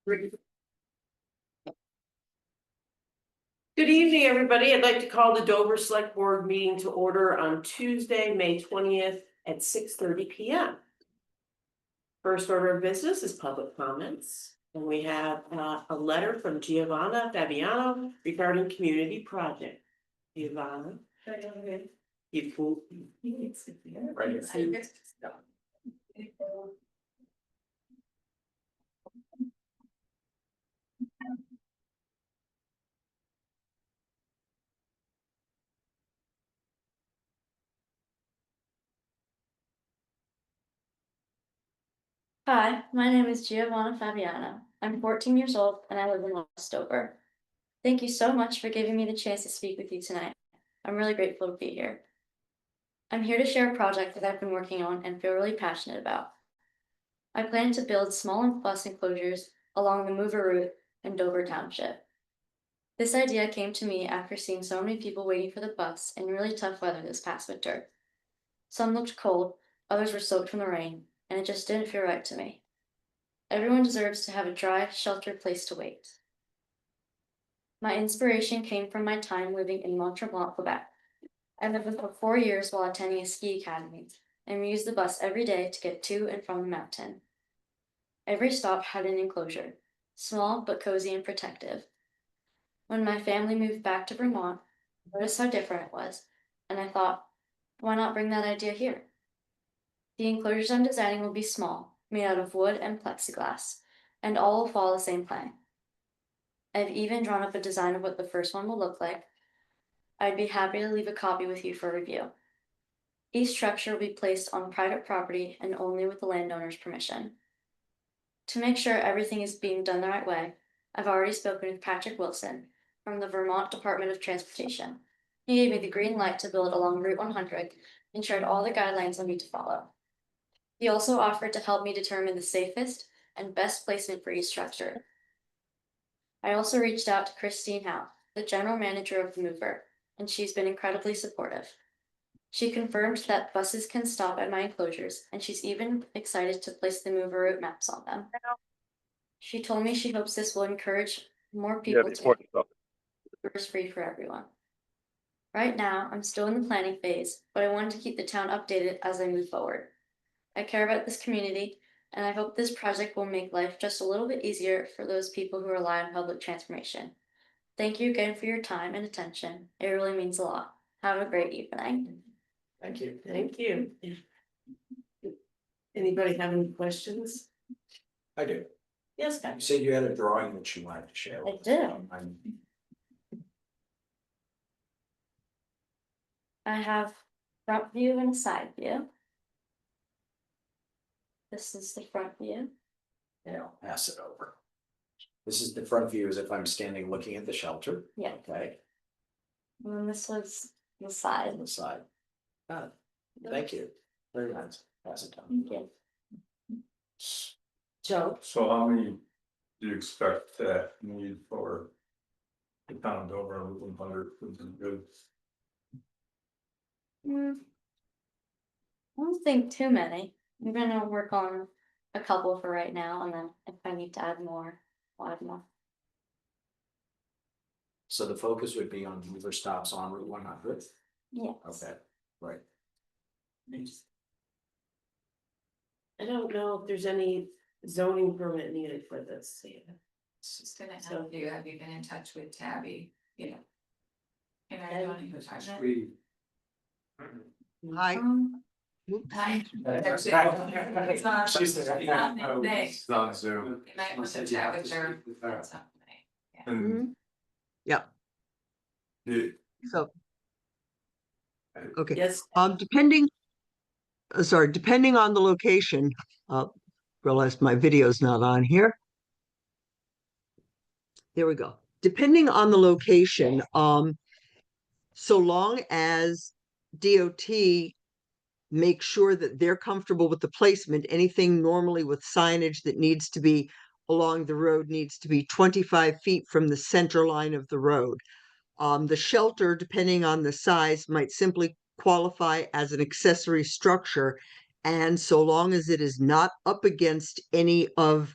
Good evening, everybody. I'd like to call the Dover Select Board meeting to order on Tuesday, May 20th at 6:30 p.m. First order of business is public comments, and we have a letter from Giovanna Fabiano regarding community project. Giovanna, you cool? Right here. Hi, my name is Giovanna Fabiano. I'm 14 years old and I live in West Dover. Thank you so much for giving me the chance to speak with you tonight. I'm really grateful to be here. I'm here to share a project that I've been working on and feel really passionate about. I plan to build small bus enclosures along the mover route in Dover Township. This idea came to me after seeing so many people waiting for the bus in really tough weather this past winter. Some looked cold, others were soaked from the rain, and it just didn't feel right to me. Everyone deserves to have a dry, sheltered place to wait. My inspiration came from my time living in Mont-Tremblant, Quebec. I lived there for 4 years while attending a ski academy, and we used the bus every day to get to and from the mountain. Every stop had an enclosure, small but cozy and protective. When my family moved back to Vermont, I noticed how different it was, and I thought, why not bring that idea here? The enclosures I'm designing will be small, made out of wood and plexiglass, and all will follow the same plan. I've even drawn up a design of what the first one will look like. I'd be happy to leave a copy with you for review. Each structure will be placed on private property and only with the landowner's permission. To make sure everything is being done the right way, I've already spoken with Patrick Wilson from the Vermont Department of Transportation. He gave me the green light to build along Route 100 and shared all the guidelines I need to follow. He also offered to help me determine the safest and best placement for each structure. I also reached out to Christine Howe, the general manager of the mover, and she's been incredibly supportive. She confirmed that buses can stop at my enclosures, and she's even excited to place the mover route maps on them. She told me she hopes this will encourage more people to make it free for everyone. Right now, I'm still in the planning phase, but I wanted to keep the town updated as I move forward. I care about this community, and I hope this project will make life just a little bit easier for those people who rely on public transportation. Thank you again for your time and attention. It really means a lot. Have a great evening. Thank you. Thank you. Anybody have any questions? I do. Yes, guys. You said you had a drawing that you wanted to share. I do. I have front view and side view. This is the front view. Yeah, I'll pass it over. This is the front view as if I'm standing looking at the shelter. Yeah. Okay, And then this was the side. on the side. Ah, thank you. Very nice. Pass it down. Thank you. Joe? So how many do you expect to need for the town of Dover and 100 good? I don't think too many. I'm gonna work on a couple for right now, and then if I need to add more, I'll add more. So the focus would be on mover stops on Route 100. Yes. Okay, right. I don't know if there's any zoning permit needed for this. She's gonna help you. Have you been in touch with Tabby? Yeah. And I don't know who's touching it. Hi. Hi. It's not- She's it's not Nick. It's on Zoom. You might want to chat with her. That's something. And Yeah, you- so. Okay, Yes, depending on the location, realized my video's not on here. There we go. Depending on the location, so long as DOT make sure that they're comfortable with the placement, anything normally with signage that needs to be along the road needs to be 25 feet from the center line of the road. The shelter, depending on the size, might simply qualify as an accessory structure. And so long as it is not up against any of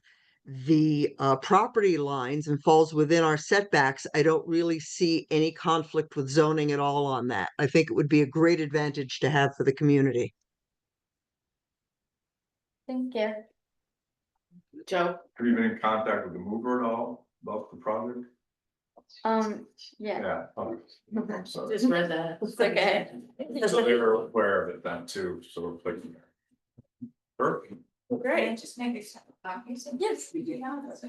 the property lines and falls within our setbacks, I don't really see any conflict with zoning at all on that. I think it would be a great advantage to have for the community. Thank you. Joe, Have you been in contact with the mover at all about the project? Yeah, Yeah. Okay. So just read that. it's okay. so they were aware of it then too, so it's like. Perfect. Can I Great. just make a separate copy? Yes. We do have those.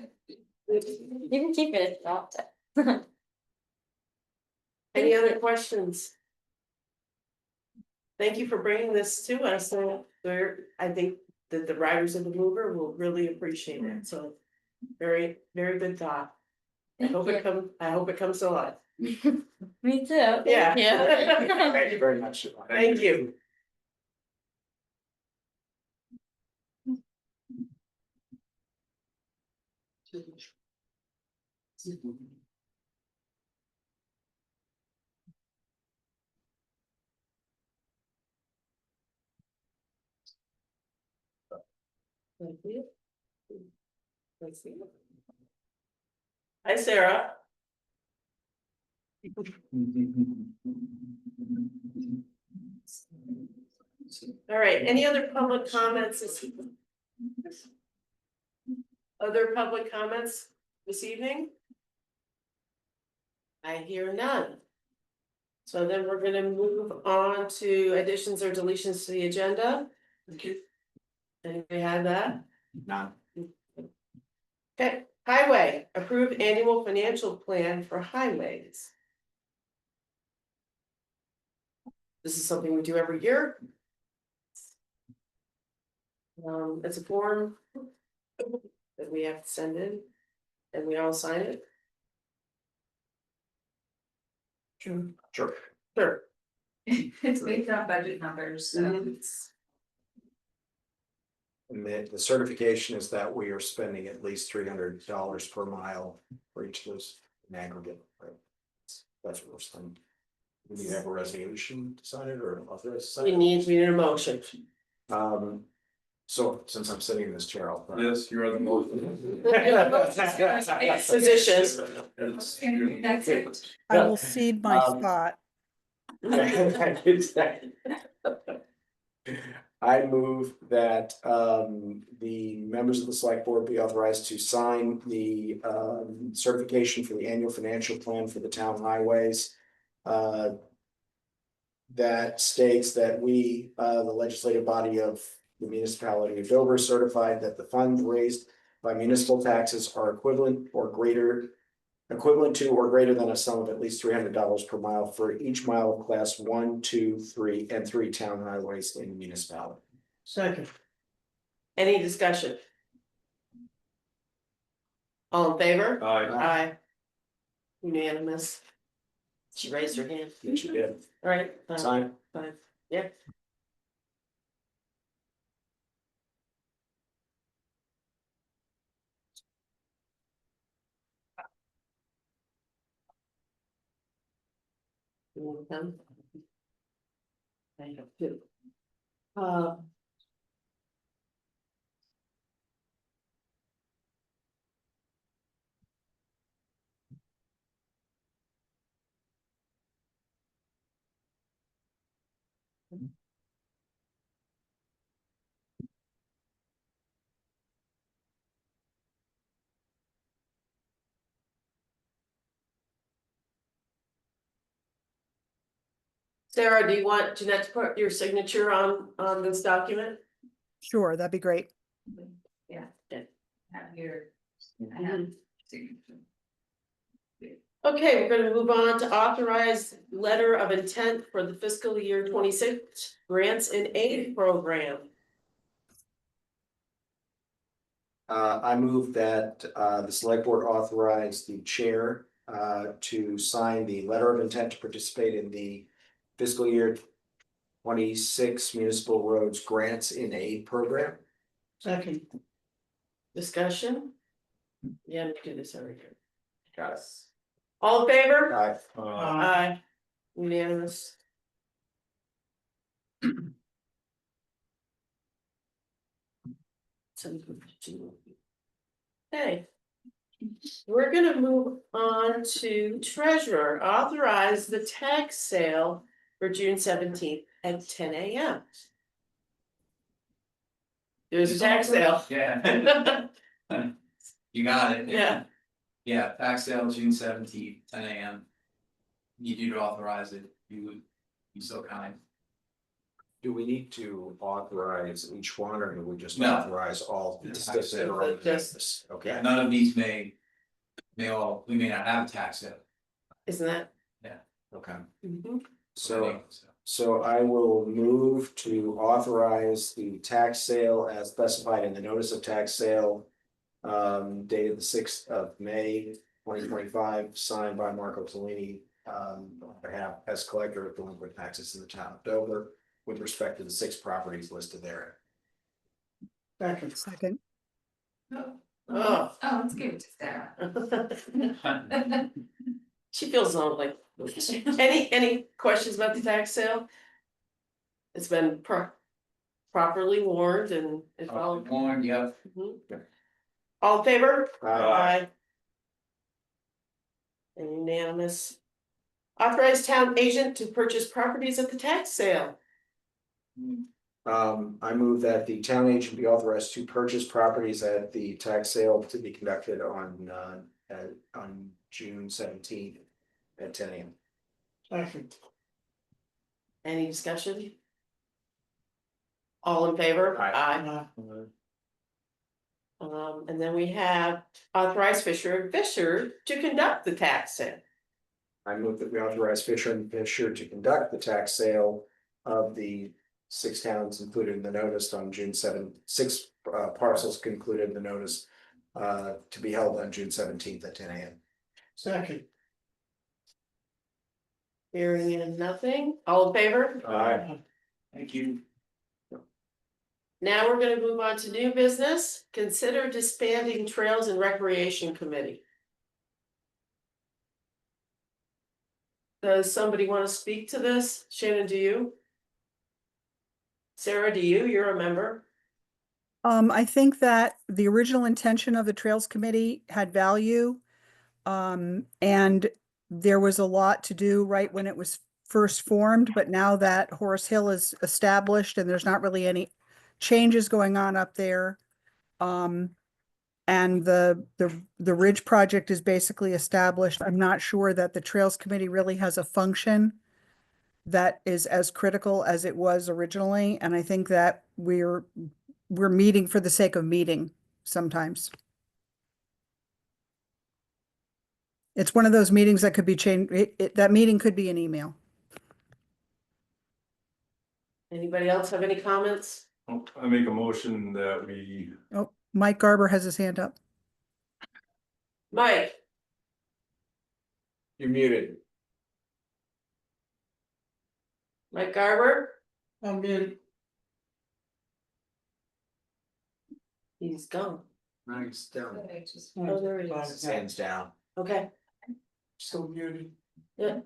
You can keep it if you want to. Any other questions? Thank you for bringing this to us. So I think that the riders of the mover will really appreciate it. So very, very good thought. I Thank you. I hope it comes to life. Me too. Yeah. Thank you. Thank you very much. Thank you. Thank you. Let's see. Hi, Sarah. All right, any other public comments this evening? Other public comments this evening? I hear none. So then we're gonna move on to additions or deletions to the agenda. Anybody have that? None. Okay, highway, approve annual financial plan for highways. This is something we do every year. It's a form that we have to send in, and we all sign it. Sure. Sure. It's based on budget numbers, so Mhm. it's. And the certification is that we are spending at least $300 per mile for each of those in aggregate, right? That's what we're spending. Do you have a resolution to sign it or authorize to sign We it? need a motion. So since I'm sitting in this chair, I'll. Yes, you are the most. Positions. That's it. I will cede my spot. I move that the members of the select board be authorized to sign the certification for the annual financial plan for the town highways. That states that we, the legislative body of the municipality of Dover, certified that the funds raised by municipal taxes are equivalent to or greater than a sum of at least $300 per mile for each mile of class 1, 2, 3, and 3 town highways in the municipality. Second. Any discussion? All in favor? Aye. Aye. Unanimous. She raised her hand. That you did. All right. Sign. Fine. Yeah. You want them? I have two. Sarah, do you want Jeanette to put your signature on this document? Sure, that'd be great. Yeah. Yeah. Have your. Mhm. signature. Okay, we're gonna move on to authorize letter of intent for the fiscal year 26 grants and aid program. I move that the select board authorize the chair to sign the letter of intent to participate in the fiscal year 26 municipal roads grants in aid program. Second. Discussion? Yeah, we do this every year. Got it. All in favor? Aye. Aye. Unanimous. Okay. We're gonna move on to treasurer, authorize the tax sale for June 17th at 10 a.m. There's a tax sale. Yeah. You got it. Yeah. Yeah, tax sale June 17th, 10 a.m. Need you to authorize it, you would be so kind. Do we need to authorize each one, or do we just No. authorize all? the Just tax that are on the just- list? Okay. None of these we may not have a tax sale. Isn't that? Okay, Mhm. so I will move to authorize the tax sale as specified in the notice of tax sale. Dated the 6th of May, 2025, signed by Marco Tellini. On behalf as collector of delinquent taxes in the town of Dover, with respect to the 6 properties listed there. Second. Oh. let's give it to Sarah. She feels lonely. Any questions about the tax sale? It's been properly warned and followed. Warned, yep. Mhm. All in favor? Aye. And unanimous. Authorize town agent to purchase properties at the tax sale. I move that the town agent be authorized to purchase properties at the tax sale to be conducted on June 17th at 10 a.m. Any discussion? All in favor? Aye. And then we have authorize Fisher and Fisher to conduct the tax sale. I move that we authorize Fisher and Fisher to conduct the tax sale of the 6 towns included in the notice on June 7th, 6 parcels concluded in the notice to be held on June 17th at 10 a.m. Second. Hearing nothing, all in favor? Aye. Thank you. Now we're gonna move on to new business, consider disbanding Trails and Recreation Committee. Does somebody wanna speak to this? Shannon, do you? Sarah, do you? You're a member. I think that the original intention of the Trails Committee had value. And there was a lot to do right when it was first formed, but now that Horace Hill is established and there's not really any changes going on up there. And the Ridge project is basically established. I'm not sure that the Trails Committee really has a function that is as critical as it was originally, and I think that we're meeting for the sake of meeting sometimes. It's one of those meetings that could be changed. That meeting could be an email. Anybody else have any comments? I make a motion that we, Oh, Mike Garber has his hand up. Mike, You're muted. Mike Garber? I'm muted. He's gone. Nice, down. Oh, there he is. Hands down. Okay, Still muted. yeah,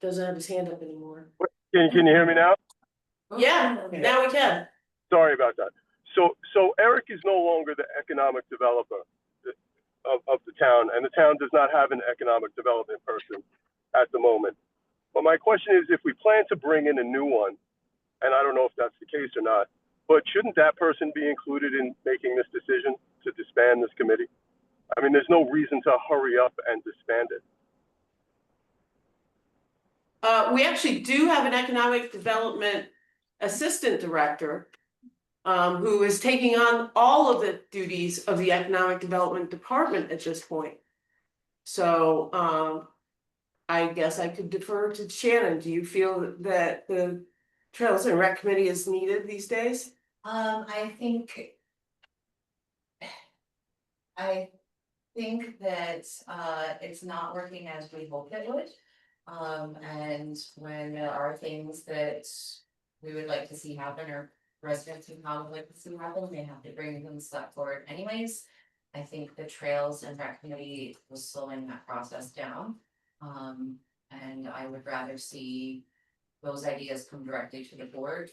doesn't have his hand up anymore. Can you hear me now? Yeah, now we can. Sorry about that. So Eric is no longer the economic developer of the town, and the town does not have an economic development person at the moment. But my question is, if we plan to bring in a new one, and I don't know if that's the case or not, but shouldn't that person be included in making this decision to disband this committee? I mean, there's no reason to hurry up and disband it. We actually do have an economic development assistant director. Who is taking on all of the duties of the economic development department at this point. So, I guess I could defer to Shannon. Do you feel that the Trails and Rec Committee is needed these days? I think that it's not working as we hoped it would. And when there are things that we would like to see happen, or residents would probably like to see happen, they have to bring them select board anyways. I think the Trails and Rec Committee was slowing that process down. And I would rather see those ideas come directly to the board,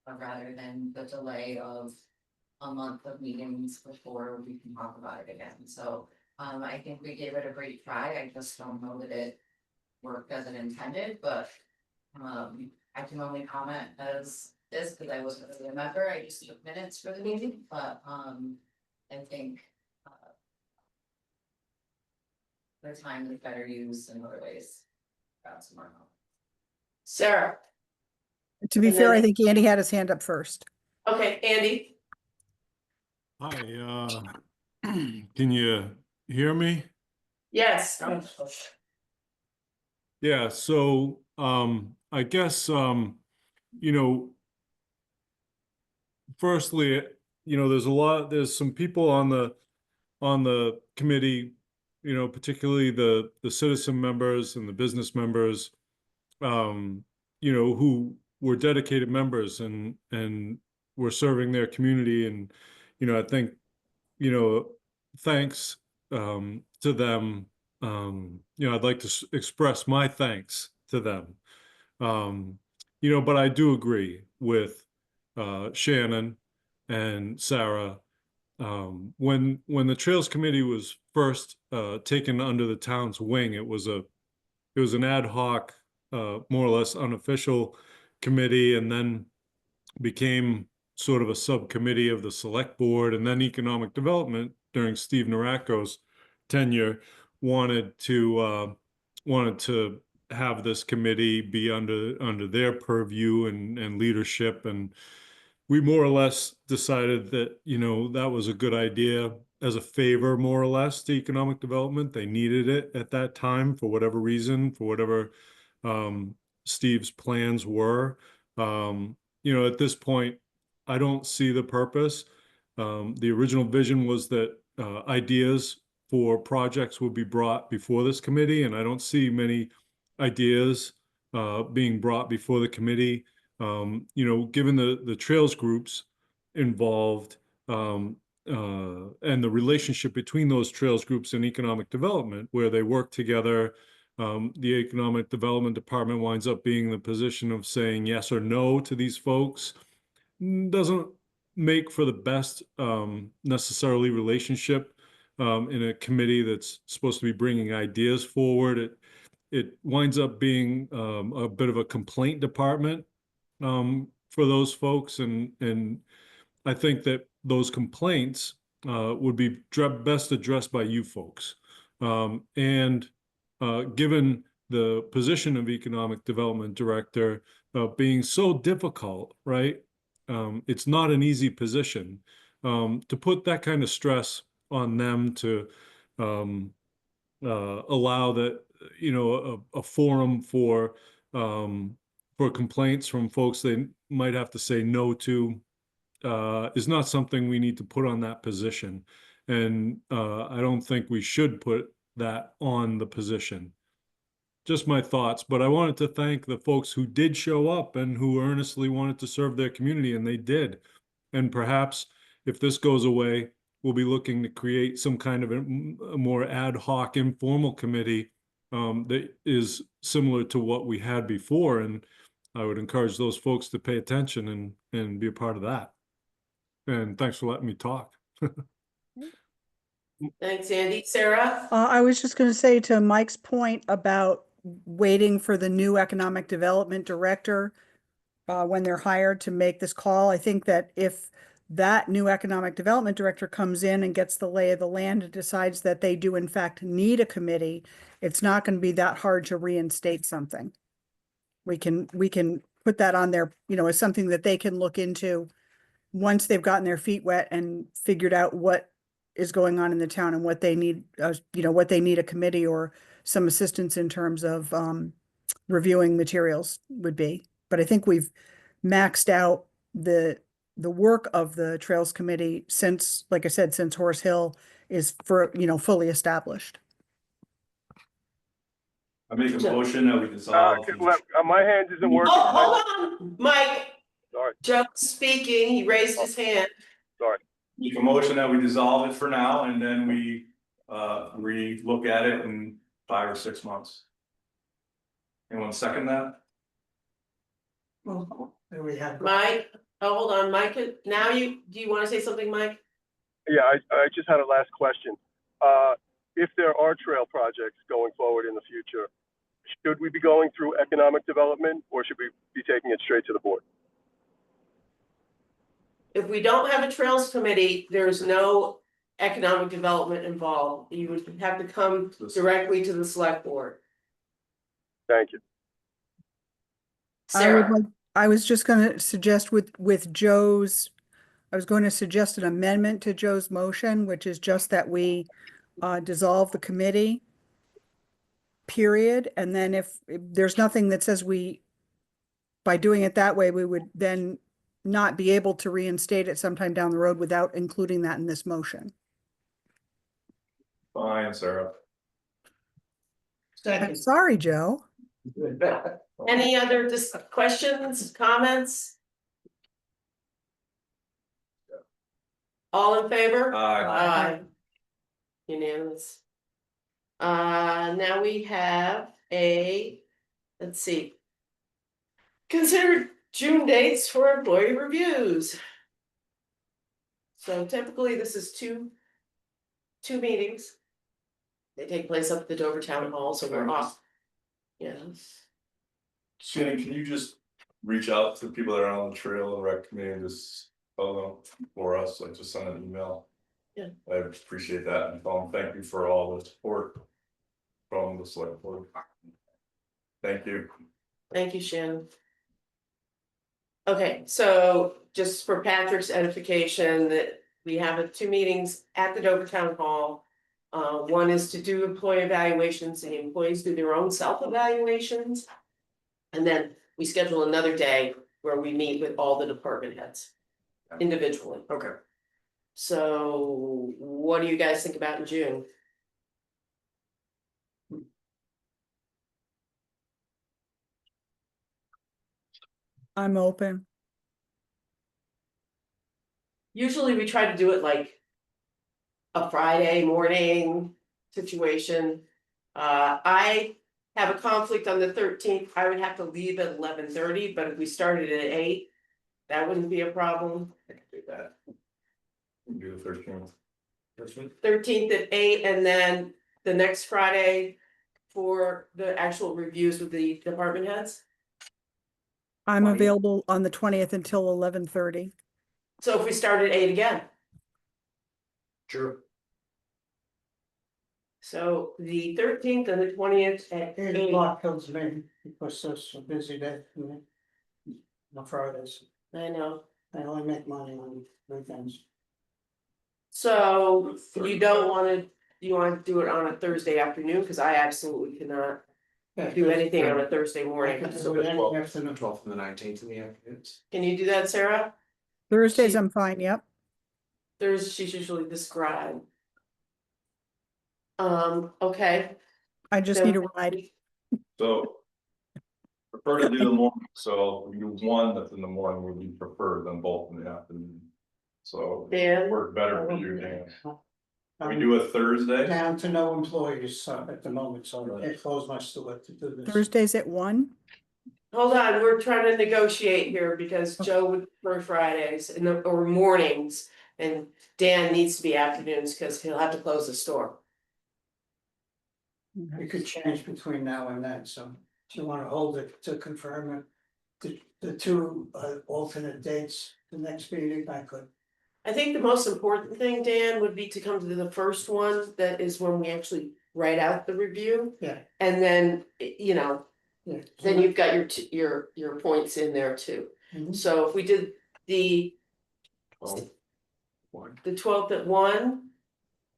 rather than the delay of a month of meetings before we can talk about it again, so. I think we gave it a great try, I just don't know that it worked as it intended, but. I can only comment as this, because I wasn't really a member, I just took minutes for the meeting, but, I think. The time is better used in other ways. Got some more. Sarah, To be And fair, then- I think Andy had his hand up first. okay, Andy, Hi, can you hear me? yes. Yeah, so, I guess, you know, firstly, there's some people on the committee, particularly the citizen members and the business members, who were dedicated members and were serving their community. And, I think, thanks, to them. I'd like to express my thanks to them. But I do agree with Shannon and Sarah. When the Trails Committee was first taken under the town's wing, it was an ad hoc, more or less unofficial committee, and then became sort of a subcommittee of the select board, and then economic development during Steve Narako's tenure wanted to have this committee be under their purview and leadership. And we more or less decided that, that was a good idea as a favor, more or less, to economic development. They needed it at that time for whatever reason, for whatever Steve's plans were. At this point, I don't see the purpose. The original vision was that ideas for projects would be brought before this committee, and I don't see many ideas being brought before the committee. Given the trails groups involved, and the relationship between those trails groups and economic development, where they work together, the economic development department winds up being in the position of saying yes or no to these folks. Doesn't make for the best necessarily relationship in a committee that's supposed to be bringing ideas forward. It winds up being a bit of a complaint department for those folks, and I think that those complaints would be best addressed by you folks. And given the position of economic development director being so difficult, right? It's not an easy position to put that kind of stress on them to allow that, a forum for complaints from folks they might have to say no to is not something we need to put on that position. And I don't think we should put that on the position. Just my thoughts, but I wanted to thank the folks who did show up and who earnestly wanted to serve their community, and they did. And perhaps if this goes away, we'll be looking to create some kind of a more ad hoc informal committee that is similar to what we had before. And I would encourage those folks to pay attention and be a part of that. And thanks for letting me talk. Thanks, Andy. Sarah? I was just going to say, to Mike's point about waiting for the new economic development director when they're hired to make this call. I think that if that new economic development director comes in and gets the lay of the land and decides that they do in fact need a committee, it's not going to be that hard to reinstate something. We can put that on there, as something that they can look into once they've gotten their feet wet and figured out what is going on in the town and what they need, what they need a committee or some assistance in terms of reviewing materials would be. But I think we've maxed out the work of the Trails Committee since, like I said, since Horse Hill is fully established. I make a motion that we dissolve. My hand isn't Oh, working. hold on, Mike. Sorry, Joe's speaking. He raised his hand. sorry. Make a motion that we dissolve it for now, and then we re-look at it in 5 or 6 months. Anyone second that? Mike, Oh, hold on, Mike, now do you wanna say something, Mike? Yeah, I just had a last question. If there are trail projects going forward in the future, should we be going through economic development or should we be taking it straight to the board? If we don't have a trails committee, there's no economic development involved. You would have to come directly to the select board. Thank you. I would Sarah, like, I was just gonna suggest with Joe's, I was going to suggest an amendment to Joe's motion, which is just that we dissolve the committee. Period, and then if there's nothing that says by doing it that way, we would then not be able to reinstate it sometime down the road without including that in this motion. Fine, Sarah. I'm sorry, Joe. any other questions, comments? All in favor? Aye. Unanimous. Now we have let's see. Consider June dates for employee reviews. So typically this is two meetings. They take place up at the Dover Town Hall, so we're off. Yes. Shannon, can you just reach out to people that are on the trail and rec committee and just tell them for us, like just send an email? Yeah. I appreciate that and tell them thank you for all the support from the select board. Thank you. Thank you, Shannon. Okay, so just for Patrick's edification, that we have two meetings at the Dover Town Hall. One is to do employee evaluations, the employees do their own self-evaluations. And then we schedule another day where we meet with all the department heads individually. Okay. So what do you guys think about in June? I'm open. Usually we try to do it like a Friday morning situation. I have a conflict on the 13th. I would have to leave at 11:30, but if we started at 8, that wouldn't be a problem. I can do that. Do the 13th. 13th at 8, and then the next Friday for the actual reviews with the department heads. I'm 20th. available on the 20th until 11:30. So if we start at 8 again, Sure. so the 13th and the 20th at 8 8. o'clock kills me because it's a busy day for me. On Fridays, I know. I only make money on weekends. So you don't wanna, you wanna do it on a Thursday afternoon, cause I absolutely cannot do anything on a Thursday I morning. could So do it any afternoon. 12th and the 19th in the afternoons. can you do that, Sarah? Thursdays, I'm fine, yep. She's usually the scribe. Okay. I just need a ride. So. Prefer to do the morning, so we do one that's in the morning would be preferred than both in the afternoon. So Dan? work better for you, Dan. We I'm do a Thursday, down to no employees at the moment, so I close my store to do this. Thursdays at 1? Hold on, we're trying to negotiate here because Joe would prefer Fridays or mornings. And Dan needs to be afternoons because he'll have to close the store. It could change between now and then, so if you wanna hold it to confirm it. The two alternate dates, the next meeting, I could. I think the most important thing, Dan, would be to come to the first one, that is when we actually write out the review. Yeah. And then, you know, Yeah. then you've got your points in there too. Mhm. So if we did the 12th at 1.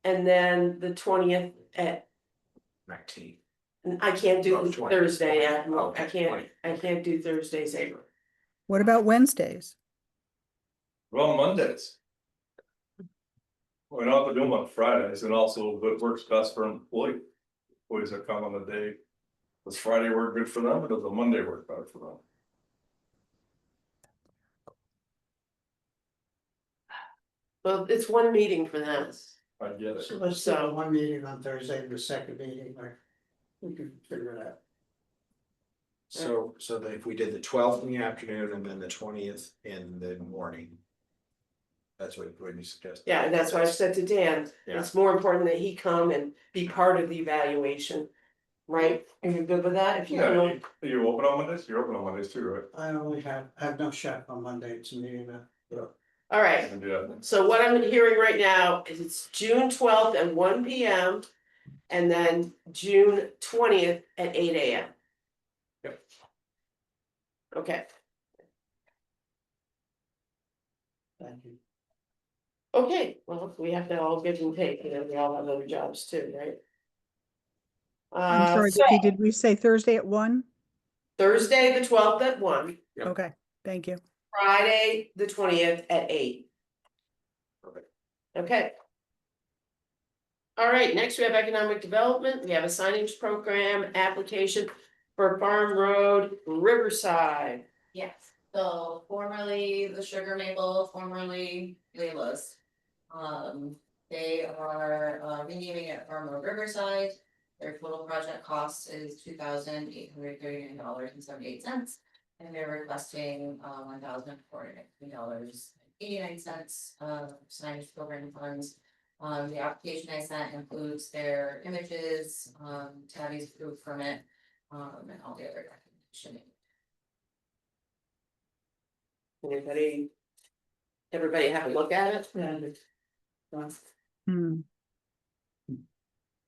And then the 20th at, 19th. and I can't do Oh, 20th. Thursday, Okay, I can't do Thursdays either. What about Wednesdays? well, Mondays. We don't have to do them on Fridays, and also what works best for employees that come on the day. Does Friday work good for them, or does a Monday work better for them? Well, it's one meeting for them. I get it. So let's do one meeting on Thursday, and the second meeting, or we can figure it out. So that if we did the 12th in the afternoon and then the 20th in the morning. That's what you suggest. Yeah, and that's why I said to Dan, Yeah. it's more important that he come and be part of the evaluation. Right? Are you good with that? If you Yeah, can, you open on Mondays? You're open on Mondays too, right? I only have no chef on Monday, it's me and all right. And yeah, So what I'm hearing right now is it's June 12th at 1 PM. And then June 20th at 8 AM. Yep. Okay, thank you. okay, well, we have to all give and take, you know, we all have other jobs too, right? I'm sorry, So Vicky, did we say Thursday at 1? Thursday, the 12th at 1, Yep. Okay, thank you. Friday, the 20th at 8. Perfect. Okay. All right, next we have economic development. We have a signage program application for Farm Road, Riverside. Yes, so formerly the Sugar Maple, formerly Layla's. They are renaming it Farm Road Riverside. Their total project cost is $2,839.78. And they're requesting $1,490.89 signage program funds. The application I sent includes their images, Tabby's approved permit, and all the other documentation. Everybody have a look at it? Hmm.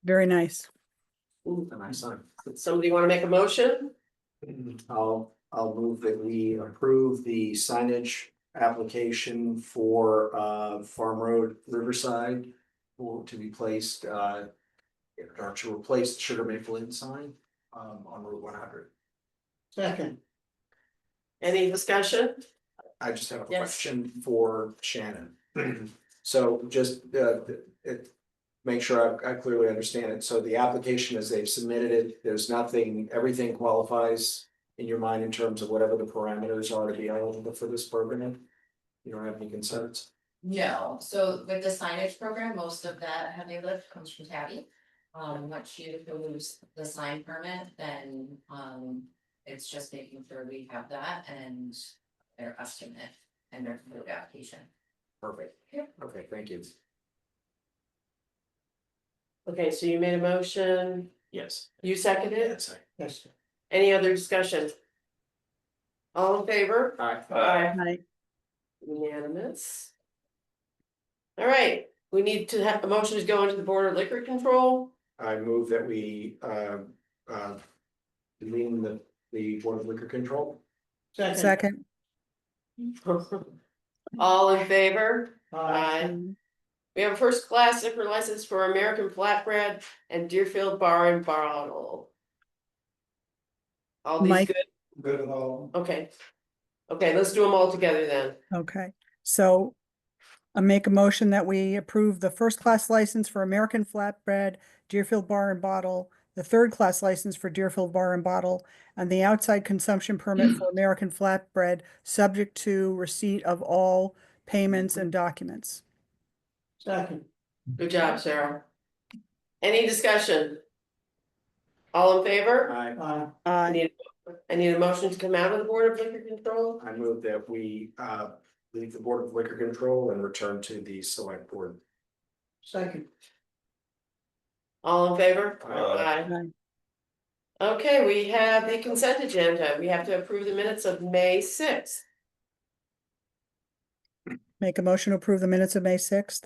Very nice. Ooh, A nice sign. somebody wanna make a motion? I'll move that we approve the signage application for Farm Road Riverside. To be placed or to replace the Sugar Maple Inn sign on Route 100. Second, Any discussion? I just have a Yes. question for Shannon. So just make sure I clearly understand it. So the application as they've submitted it, there's nothing, everything qualifies in your mind in terms of whatever the parameters are to be eligible for this program? You don't have any concerns? No, so with the signage program, most of that heavy lift comes from Tabby. Once you lose the sign permit, then it's just making sure we have that and their estimate and their code application. Perfect. Yep. Okay, thank you. Okay, so you made a motion, Yes. you seconded it? Yes. yes, Any other discussion? All in favor? Aye. Aye. Unanimous. All right, we need to have a motion to go into the Board of Liquor Control. I move that we convene the Board of Liquor Control. Second. All in favor? aye, We have a first class liquor license for American Flatbread and Deerfield Bar and Bottle. All these Mike? good? good at all. Okay. Okay, let's do them all together then. Okay, so I make a motion that we approve the first class license for American Flatbread, Deerfield Bar and Bottle, the third class license for Deerfield Bar and Bottle, and the outside consumption permit for American Flatbread, subject to receipt of all payments and documents. Second, Good job, Sarah. Any discussion? All in favor? Aye. aye, I need a motion to come out of the Board of Liquor Control. I move that we leave the Board of Liquor Control and return to the Select Board. second, All in favor? Aye. Aye. Okay, we have the consent agenda. We have to approve the minutes of May 6th. Make a motion to approve the minutes of May 6th.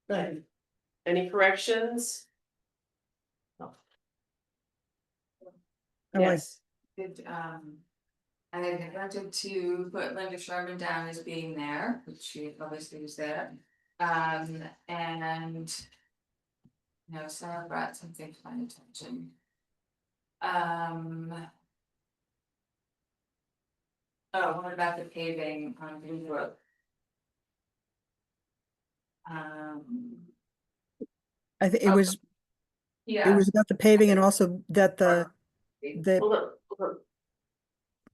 second, Any corrections? Oh, I- Yes. Did, I had wanted to put Linda Sherman down as being there, which she obviously was there. And. No, Sarah brought something to my attention. Oh, what about the paving on Blue Road? I think it was, it Yeah. was about the paving and also that the Hold on, hold on.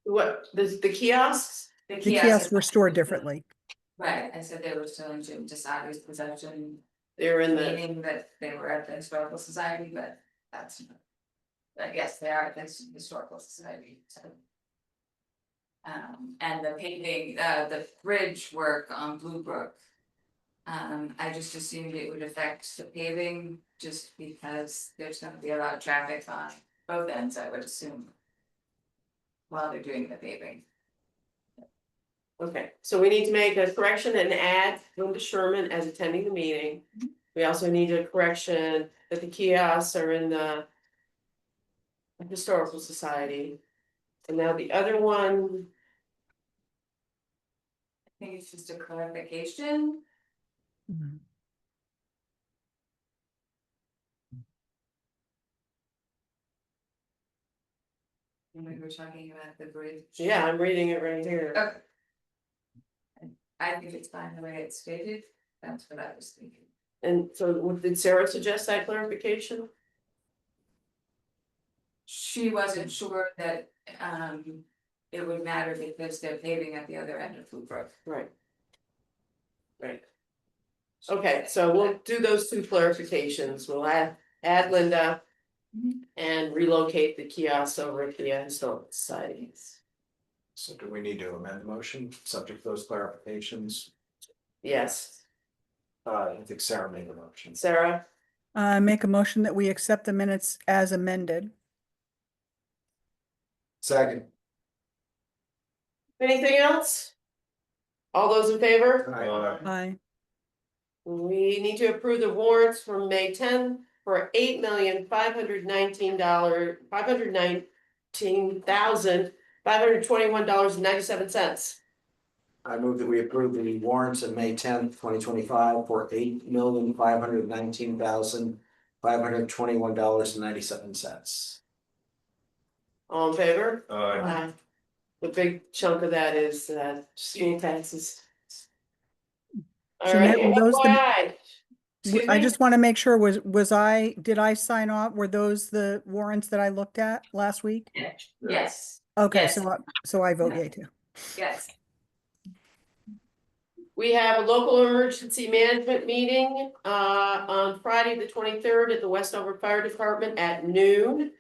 What, the kiosks? the kiosks were stored differently. Right, I said they were still in Jim DeSado's possession, They're in the, meaning that they were at the Historical Society, but that's. But yes, they are the historical society, so. And the paving, the bridge work on Blue Brook. I just assumed it would affect the paving just because there's gonna be a lot of traffic on both ends, I would assume. While they're doing the paving. Okay, so we need to make a correction and add Linda Sherman as attending the meeting. We also need a correction that the kiosks are in the Historical Society. And now the other one, I think it's just a clarification. And we were talking about the bridge. yeah, I'm reading it right here. Okay. I think it's fine the way it's stated, that's what I was thinking. And so did Sarah suggest that clarification? She wasn't sure that it would matter because they're paving at the other end of Blue Brook. Right. Right. Okay, so we'll do those two clarifications. We'll add Linda. And relocate the kiosks over at the Historical Society. So do we need to amend the motion, subject to those clarifications? Yes, I think Sarah made the motion. Sarah, Make a motion that we accept the minutes as amended. Second. anything else? All those in favor? Aye. We need to approve the warrants from May 10 for $8,519,521.97. I move that we approve the warrants of May 10th, 2025 for $8,519,521.97. All in favor? Aye. The big chunk of that is school taxes. All Jeanette, right, were those the- FYI. Excuse I me? just want to make sure, did I sign off? Were those the warrants that I looked at last week? Yes, Okay, Yes. so I vote yea too. yes. We have a local emergency management meeting on Friday, the 23rd at the Westover Fire Department at noon.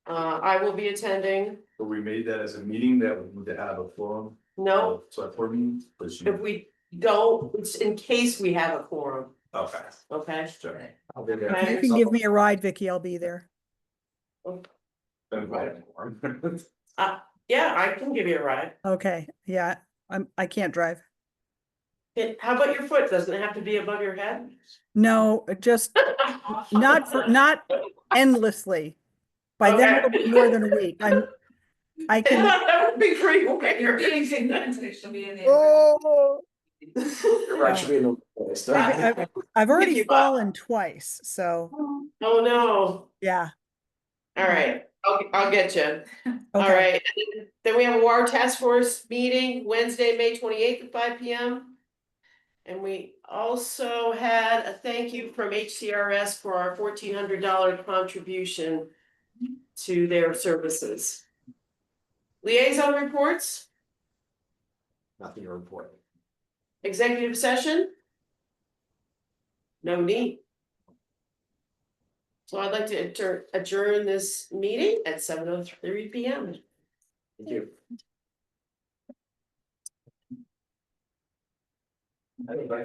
I will be attending. But we made that as a meeting that we need to have a forum. No, So for me, but if we don't, it's in case we have a quorum, okay. okay? Sure. I'll be there. Okay. You can give me a ride, Vicky, I'll be there. Then we have a forum. Yeah, I can give you a ride. Okay, yeah, I can't drive. How about your foot? Doesn't it have to be above your head? No, just not endlessly. By then it'll be more than a week. I can. That would be pretty You're weird. being significant, she'll be in the. Oh. You're right, should be in the list. I've already fallen twice, so Oh, no. yeah. All right, I'll get you. All Okay. right, then we have a water task force meeting Wednesday, May 28th at 5 p.m. And we also had a thank you from HCRS for our $1,400 contribution to their services. Liaison reports, Nothing to report. executive session. No need. So I'd like to adjourn this meeting at 7:03 p.m. Thank you. Anybody?